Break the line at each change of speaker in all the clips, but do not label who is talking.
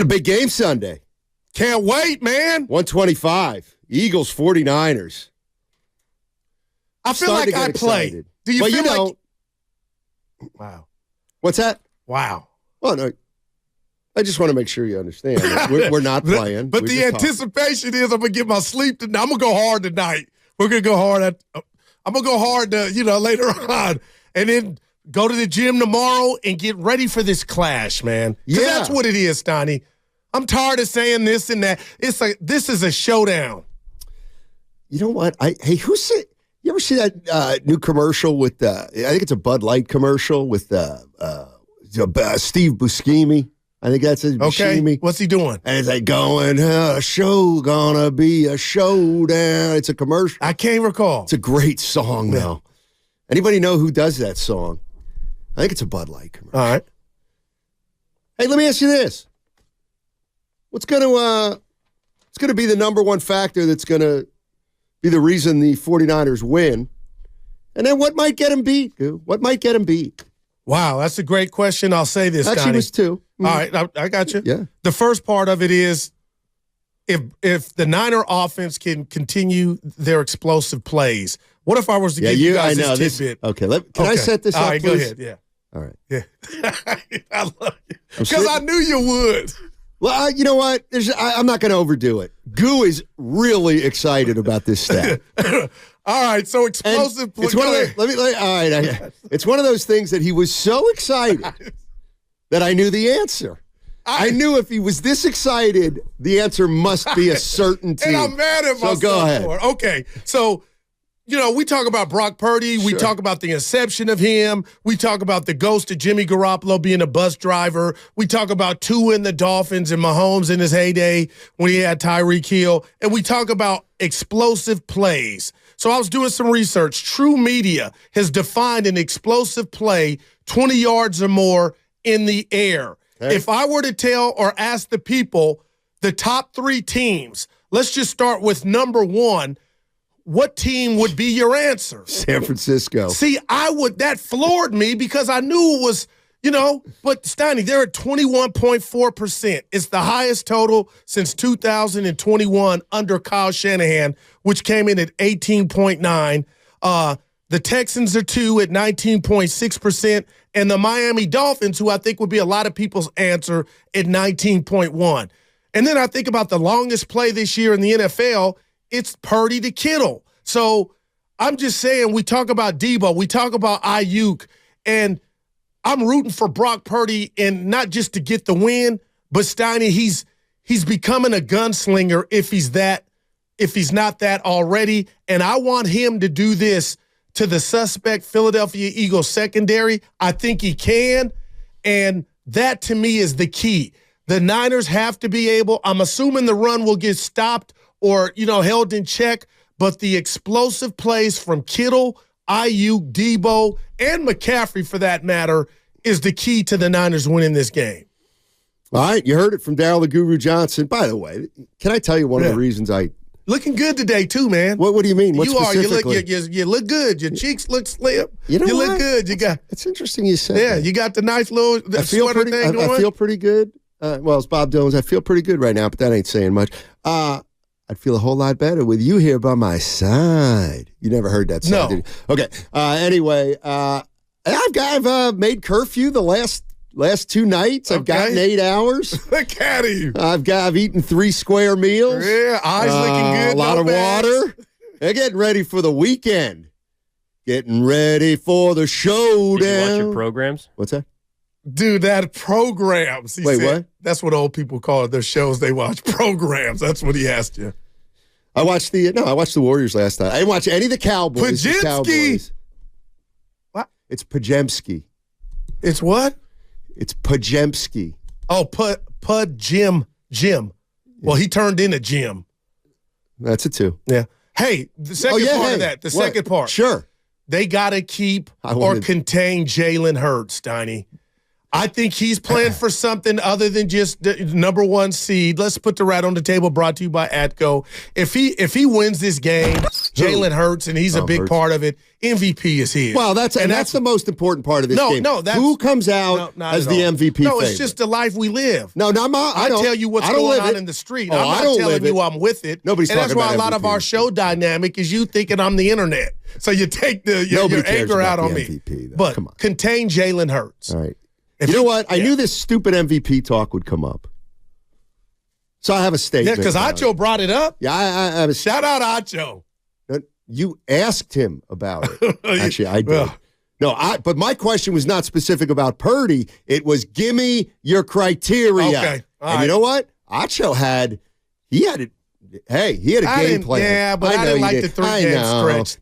A big game Sunday.
Can't wait, man.
125. Eagles, 49ers.
I feel like I played. Do you feel like... Wow.
What's that?
Wow.
Well, no. I just want to make sure you understand. We're not playing.
But the anticipation is I'm going to get my sleep tonight. I'm going to go hard tonight. We're going to go hard. I'm going to go hard, later on. And then go to the gym tomorrow and get ready for this clash, man. Yeah. That's what it is, Steiny. I'm tired of saying this and that. It's like, this is a showdown.
You know what? Who said... You ever see that new commercial with, I think it's a Bud Light commercial with Steve Buscemi? I think that's his Buscemi.
Okay, what's he doing?
And it's like going, show gonna be a showdown. It's a commercial.
I can't recall.
It's a great song, though. Anybody know who does that song? I think it's a Bud Light commercial.
All right.
Hey, let me ask you this. What's going to be the number one factor that's going to be the reason the 49ers win? And then what might get him beat, dude? What might get him beat?
Wow, that's a great question. I'll say this,
Actually, was two.
Mm-hmm. All right, I got you.
Yeah.
The first part of it is if the Niner offense can continue their explosive plays. What if I was to give you guys this tidbit?
Okay, can I set this up,
All right,
please?
go ahead, yeah.
All right.
Yeah. I love you. Because I knew you would.
Well, you know what? I'm not going to overdo it. Goo is really excited about this stat.
All right, so explosive play.
It's one of those things that he was so excited that I knew the answer. I knew if he was this excited, the answer must be a certainty.
And I'm mad at myself
go ahead.
for it. Okay, so, we talk about Brock Purdy. We talk about the inception of him. We talk about the ghost of Jimmy Garoppolo being a bus driver. We talk about Tua and the Dolphins and Mahomes in his heyday when he had Tyreek Hill. And we talk about explosive plays. So I was doing some research. True Media has defined an explosive play 20 yards or more in the air. Hey. If I were to tell or ask the people the top three teams, let's just start with number one. What team would be your answer?
San Francisco.
See, that floored me because I knew it was, but Steiny, they're at 21.4%. It's the highest total since 2021 under Kyle Shanahan, which came in at 18.9. The Texans are two at 19.6%, and the Miami Dolphins, who I think would be a lot of people's answer, at 19.1. And then I think about the longest play this year in the NFL. It's Purdy to Kittle. So I'm just saying, we talk about Debo, we talk about Ayuk, and I'm rooting for Brock Purdy, and not just to get the win, but Steiny, he's becoming a gunslinger if he's not that already. And I want him to do this to the suspect Philadelphia Eagles secondary. I think he can, and that to me is the key. The Niners have to be able, I'm assuming the run will get stopped or, held in check, but the explosive plays from Kittle, Ayuk, Debo, and McCaffrey, for that matter, is the key to the Niners winning this game.
All right, you heard it from Darryl the Guru Johnson. By the way, can I tell you one of the reasons
looking good today too, man.
What do you mean? What specifically?
You look good. Your cheeks look slim.
You
look good.
It's interesting you said that.
You got the nice little sweater thing going.
I feel pretty good. It's Bob Dylan's. I feel pretty good right now, but that ain't saying much. I'd feel a whole lot better with you here by my side. You never heard that song, did you? Okay. Anyway, I've made curfew the last 2 nights. I've gotten 8 hours.
Look at you.
I've eaten 3 square meals.
Yeah, eyes looking good.
A lot of water. They're getting ready for the weekend. Getting ready for the showdown.
Did you watch your programs?
What's that?
Dude, that programs.
Wait, what? That's
what old people call it. Their shows they watch. Programs. That's what he asked you.
I watched the Warriors last night. I didn't watch any of the Cowboys.
Pajemski.
What? It's Pajemski.
It's what?
It's Pajemski.
Oh, Jim. Yeah. Well, he turned into Jim.
That's it too.
Yeah. Hey, the second part of that. The second part.
Sure.
They got to keep or contain Jalen Hurts, Steiny. I think he's playing for something other than just the number one seed. Let's put the rat on the table, brought to you by Atco. If he wins this game, Jalen Hurts, and he's a big part of it. MVP is his.
Well, that's the most important part of this game. Who comes out as the MVP
No,
favorite?
it's just the life we live.
No, I
tell you what's going on in the street. I'm not telling you I'm with it.
Nobody's talking about
And that's why a lot of our show dynamic is you thinking I'm the internet. So you take your anger out on me.
MVP,
but contain Jalen Hurts.
All right. You know what? I knew this stupid MVP talk would come up. So I have a statement.
Yeah, because Acho brought it up.
Yeah, I have a
shout out Acho.
You asked him about it. Actually, I did. But my question was not specific about Purdy. It was, give me your criteria.
Okay.
You know what? Acho had a game plan.
Yeah, but I didn't like the 3-game stretch.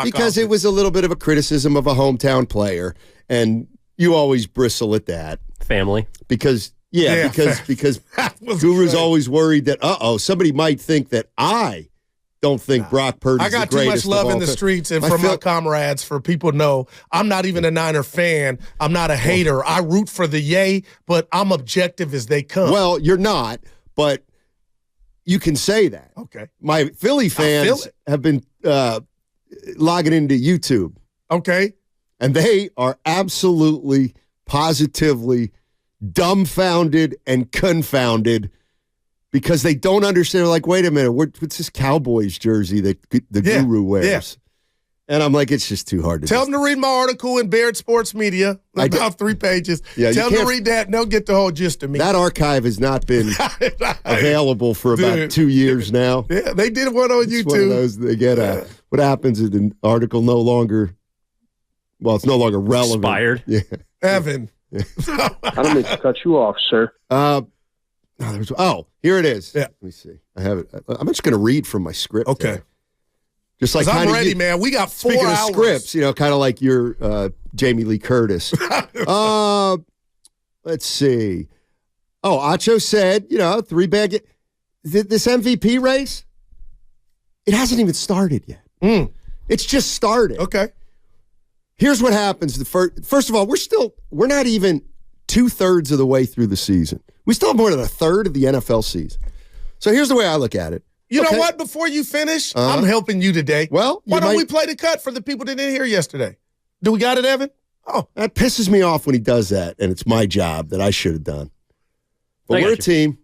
Because it was a little bit of a criticism of a hometown player, and you always bristle at that.
Family.
Because Guru's always worried that, somebody might think that I don't think Brock Purdy's the greatest.
I got too much love in the streets and from my comrades for people to know I'm not even a Niner fan. I'm not a hater. I root for the yay, but I'm objective as they come.
Well, you're not, but you can say that.
Okay.
My Philly fans have been logging into YouTube.
Okay.
And they are absolutely, positively dumbfounded and confounded because they don't understand. They're like, wait a minute, what's this Cowboys jersey that the Guru wears? Yeah. And I'm like, it's just too hard to
tell them to read my article in Barrett Sports Media, about 3 pages. Yeah, tell them to read that, and they'll get the whole gist of me.
That archive has not been available for about 2 years now.
Yeah, they did one on YouTube.
One of those, they get what happens is the article it's no longer relevant.
Expired.
Yeah.
Evan.
I don't mean to cut you off, sir.
Here it is.
Yeah.
Let me see. I have it. I'm just going to read from my script.
Okay.
There. Just like
I'm ready, man. We got 4
speaking
hours.
Of scripts, kind of like your Jamie Lee Curtis. Let's see. Acho said, 3 bad. This MVP race, it hasn't even started yet. It's just started.
Okay.
Here's what happens. First of all, we're not even 2/3 of the way through the season. We still have more than a third of the NFL season. So here's the way I look at it.
You know what? Before you finish, I'm helping you today.
Well,
why don't we play the cut for the people that didn't hear yesterday? Do we got it, Evan? Oh,
that pisses me off when he does that, and it's my job that I should have done. But we're a team.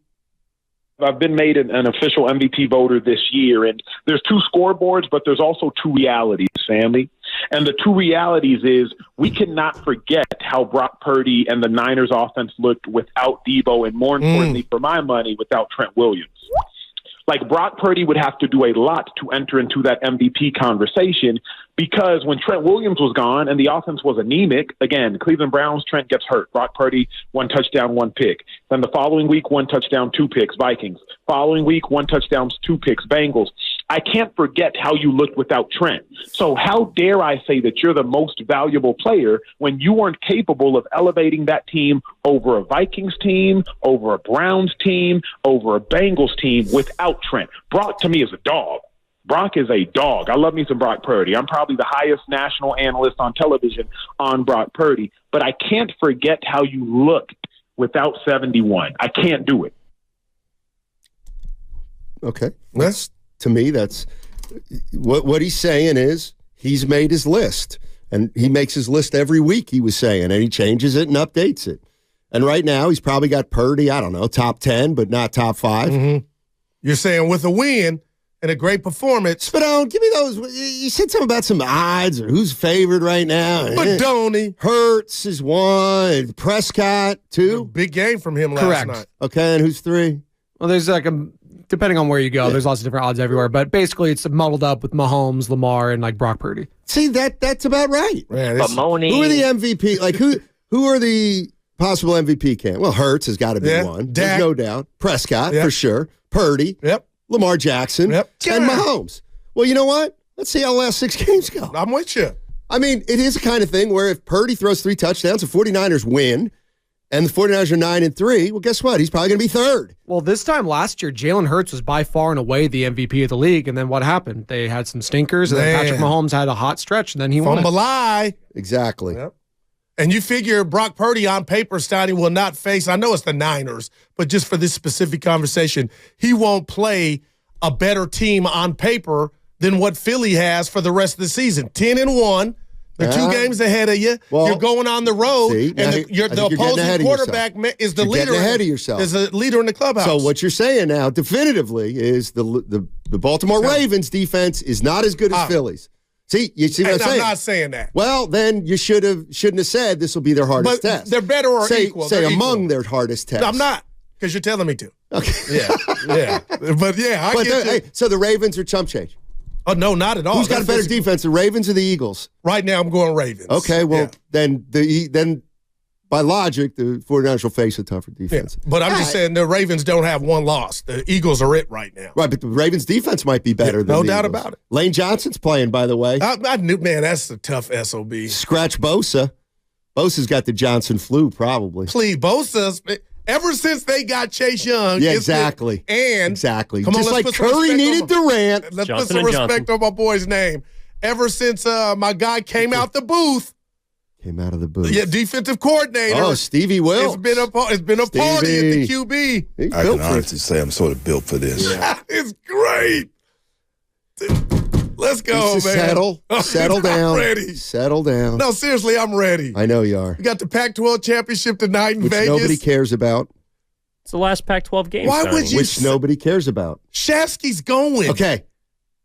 I've been made an official MVP voter this year, and there's 2 scoreboards, but there's also 2 realities, family. And the 2 realities is we cannot forget how Brock Purdy and the Niners offense looked without Debo, and more importantly, for my money, without Trent Williams. Like, Brock Purdy would have to do a lot to enter into that MVP conversation because when Trent Williams was gone and the offense was anemic, again, Cleveland Browns, Trent gets hurt. Brock Purdy, 1 touchdown, 1 pick. Then the following week, 1 touchdown, 2 picks, Vikings. Following week, 1 touchdown, 2 picks, Bengals. I can't forget how you looked without Trent. So how dare I say that you're the most valuable player when you weren't capable of elevating that team over a Vikings team, over a Browns team, over a Bengals team without Trent? Brock, to me, is a dog. Brock is a dog. I love me some Brock Purdy. I'm probably the highest national analyst on television on Brock Purdy. But I can't forget how you looked without 71. I can't do it.
Okay. To me, that's what he's saying is he's made his list. And he makes his list every week, he was saying, and he changes it and updates it. And right now, he's probably got Purdy, I don't know, top 10, but not top 5.
Mm-hmm. You're saying with a win and a great performance.
But give me those. You said something about some odds or who's favored right now.
But don't he?
Hurts is 1. Prescott, 2.
Big game from him last night.
Okay, and who's 3?
Well, there's depending on where you go, there's lots of different odds everywhere. But basically, it's muddled up with Mahomes, Lamar, and like Brock Purdy.
See, that's about right.
Man,
who are the MVP? Like who are the possible MVP candidates? Well, Hurts has got to be one. There's no doubt. Prescott for sure. Purdy.
Yep.
Lamar Jackson.
Yep.
And Mahomes. Well, you know what? Let's see how the last 6 games go.
I'm with you.
I mean, it is the kind of thing where if Purdy throws 3 touchdowns, the 49ers win, and the 49ers are 9-3, well, guess what? He's probably going to be 3rd.
Well, this time last year, Jalen Hurts was by far and away the MVP of the league, and then what happened? They had some stinkers, and then Patrick Mahomes had a hot stretch, and then he won.
Fumble.
Exactly.
Yep. And you figure Brock Purdy on paper, Steiny, will not face, I know it's the Niners, but just for this specific conversation, he won't play a better team on paper than what Philly has for the rest of the season. 10-1. They're 2 games ahead of you. Well, you're going on the road, and the opposing quarterback is the leader.
Ahead of yourself.
Is a leader in the clubhouse.
So what you're saying now, definitively, is the Baltimore Ravens defense is not as good as Philly's. See, you see what I'm saying?
I'm not saying that.
Well, then you shouldn't have said this will be their hardest test.
They're better or equal.
Say among their hardest tests.
No, I'm not, because you're telling me to.
Okay.
Yeah. But I get you.
Hey, so the Ravens are chump change.
Oh, no, not at all.
Who's got a better defense, the Ravens or the Eagles?
Right now, I'm going Ravens.
Okay, well, then by logic, the 49ers will face a tougher defense.
Yeah, but I'm just saying the Ravens don't have one loss. The Eagles are it right now.
Right, but the Ravens' defense might be better than the
No doubt
Eagles.
about it.
Lane Johnson's playing, by the way.
I knew, man, that's a tough SOB.
Scratch Bosa. Bosa's got the Johnson flu, probably.
Please, Bosa's... Ever since they got Chase Young.
Yeah, exactly.
Come on,
just like Curry needed Durant.
Let's put some respect on my boy's name. Ever since my guy came out the booth.
Came out of the booth.
Yeah, defensive coordinator.
Oh, Stevie Wilkes.
It's been a party at the QB.
I can honestly say I'm sort of built for this.
Yeah. It's great. Let's go, man.
Settle down.
I'm ready.
Settle down.
No, seriously, I'm ready.
I know you are.
We got the Pac-12 championship tonight in
Which
Vegas.
Nobody cares about.
It's the last Pac-12 game.
Why would you?
Which nobody cares about.
Shafsky's going.
Okay,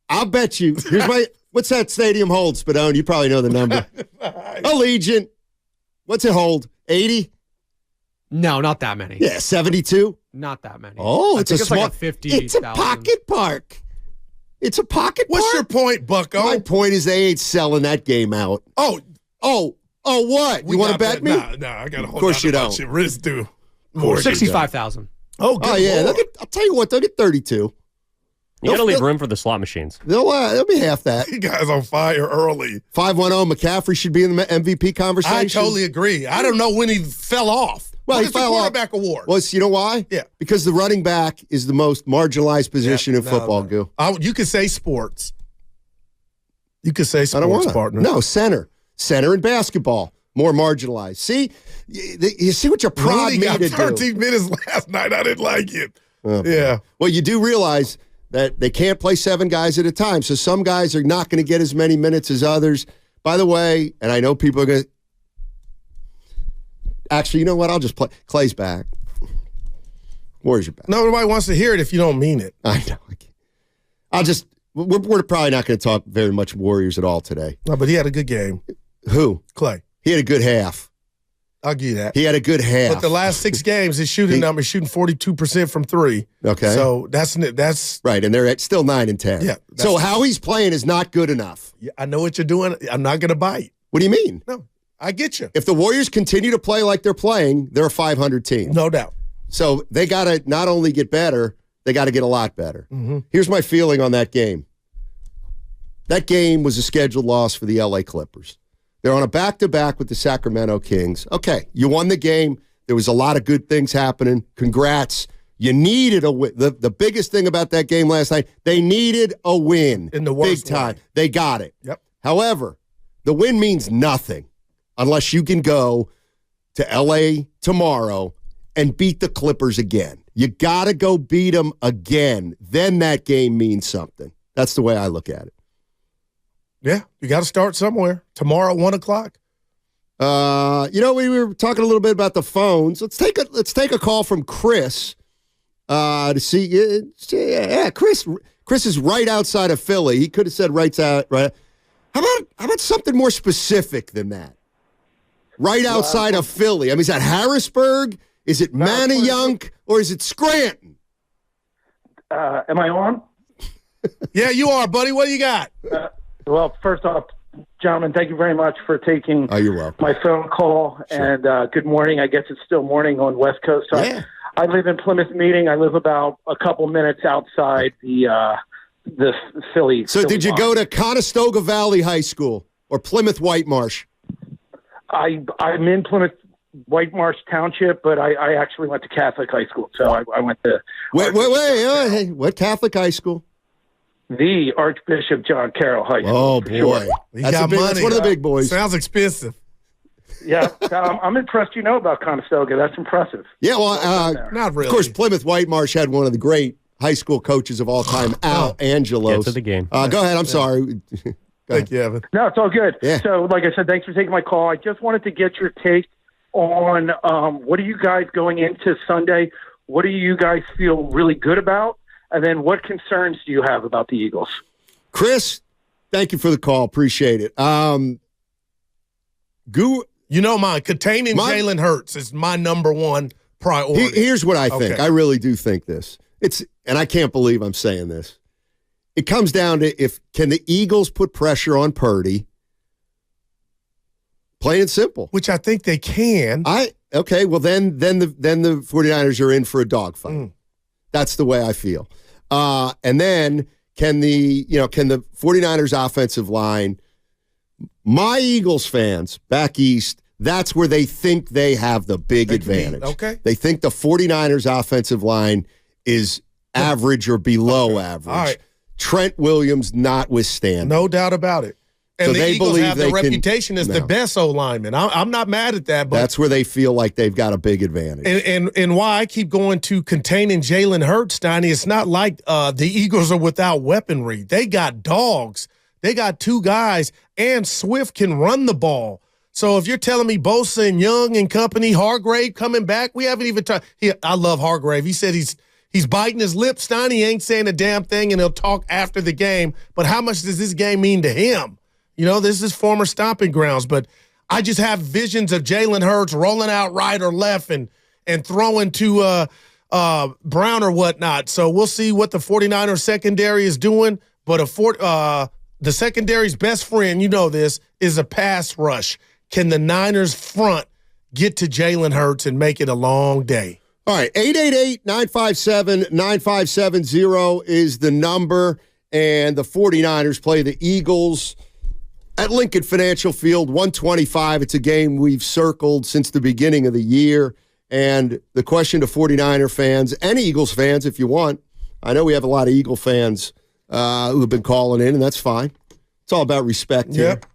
I'll bet you. Here's my. What's that stadium hold, Spadone? You probably know the number. Allegiant. What's it hold? 80?
No, not that many.
Yeah, 72.
Not that many.
Oh, it's
like a 50.
It's a pocket park. It's a pocket park.
What's your point, Bucko?
My point is they ain't selling that game out. Oh, what? You want to bet me?
No, I got to hold on.
Of course you don't.
Riz do.
65,000.
Oh, good
yeah.
Lord.
I'll tell you what, they'll get 32.
You got to leave room for the slot machines.
They'll be half that.
You guys on fire early.
5-1-0, McCaffrey should be in the MVP conversation.
I totally agree. I don't know when he fell off.
Well,
he
fell off.
the quarterback award?
Well, you know why?
Yeah.
Because the running back is the most marginalized position in football, Goo.
You could say sports. You could say sports, partner.
No, center. Center in basketball. More marginalized. See? You see what your prod made to do.
13 minutes last night. I didn't like it.
Okay. Yeah. Well, you do realize that they can't play 7 guys at a time, so some guys are not going to get as many minutes as others. By the way, and I know people are going to... Actually, you know what? I'll just play. Clay's back. Warriors are back.
Nobody wants to hear it if you don't mean it.
I know. I'll just... We're probably not going to talk very much Warriors at all today.
No, but he had a good game.
Who?
Clay.
He had a good half.
I'll give you that.
He had a good half.
But the last 6 games, his shooting number is shooting 42% from 3.
Okay.
So that's
right, and they're at still 9 and 10.
Yeah.
So how he's playing is not good enough.
Yeah, I know what you're doing. I'm not going to bite.
What do you mean?
No, I get you.
If the Warriors continue to play like they're playing, they're a 500 team.
No doubt.
So they got to not only get better, they got to get a lot better.
Mm-hmm.
Here's my feeling on that game. That game was a scheduled loss for the LA Clippers. They're on a back-to-back with the Sacramento Kings. Okay, you won the game. There was a lot of good things happening. Congrats. You needed a win. The biggest thing about that game last night, they needed a win.
In the worst
big time.
way.
They got it.
Yep.
However, the win means nothing unless you can go to LA tomorrow and beat the Clippers again. You got to go beat them again. Then that game means something. That's the way I look at it.
Yeah, you got to start somewhere. Tomorrow, 1 o'clock.
We were talking a little bit about the phones. Let's take a call from Chris to see. Yeah, Chris is right outside of Philly. He could have said right. How about something more specific than that? Right outside of Philly. I mean, is that Harrisburg? Is it Manayunk? Or is it Scranton?
Am I on?
Yeah, you are, buddy. What do you got?
Well, first off, gentlemen, thank you very much for taking
you're welcome.
my phone call. Sure. And good morning. I guess it's still morning on West Coast. So
yeah.
I live in Plymouth Meeting. I live about a couple minutes outside the Philly.
So did you go to Conestoga Valley High School or Plymouth White Marsh?
I'm in Plymouth White Marsh Township, but I actually went to Catholic high school. So I went to...
Wait. What Catholic high school?
The Archbishop John Carroll High School.
Oh, boy.
Sure.
That's one of the big boys.
Sounds expensive.
Yeah, I'm impressed you know about Conestoga. That's impressive.
Yeah, well,
not really.
Of course, Plymouth White Marsh had one of the great high school coaches of all time, Al Angelos.
Get to the game.
Go ahead. I'm sorry.
Thank you, Evan.
No, it's all good.
Yeah.
So, like I said, thanks for taking my call. I just wanted to get your take on what are you guys going into Sunday? What do you guys feel really good about? And then what concerns do you have about the Eagles?
Chris, thank you for the call. Appreciate it.
You know mine. Containing Jalen Hurts is my number one priority.
Here's what I think.
Okay.
I really do think this. And I can't believe I'm saying this. It comes down to can the Eagles put pressure on Purdy? Plain and simple.
Which I think they can.
Okay, well then the 49ers are in for a dogfight. That's the way I feel. And then can the 49ers offensive line, my Eagles fans back east, that's where they think they have the big advantage.
Okay.
They think the 49ers offensive line is average or below average.
All right.
Trent Williams notwithstanding.
No doubt about it. And
So
the
they
Eagles
believe
have the
they can-
reputation as the
No.
best O-lineman. I'm not mad at that, but
That's where they feel like they've got a big advantage.
and why I keep going to containing Jalen Hurts, Steiny, it's not like the Eagles are without weaponry. They got dogs. They got two guys, and Swift can run the ball. So if you're telling me Bosa and Young and company, Hargrave coming back, we haven't even talked. I love Hargrave. He said he's biting his lips, Steiny. He ain't saying a damn thing, and he'll talk after the game. But how much does this game mean to him? You know, this is former stomping grounds, but I just have visions of Jalen Hurts rolling out right or left and throwing to Brown or whatnot. So we'll see what the 49ers secondary is doing. But the secondary's best friend, you know this, is a pass rush. Can the Niners front get to Jalen Hurts and make it a long day?
All right, 888-957-9570 is the number, and the 49ers play the Eagles at Lincoln Financial Field, 125. It's a game we've circled since the beginning of the year, and the question to 49er fans and Eagles fans, if you want, I know we have a lot of Eagle fans who have been calling in, and that's fine. It's all about respect here.
Yep.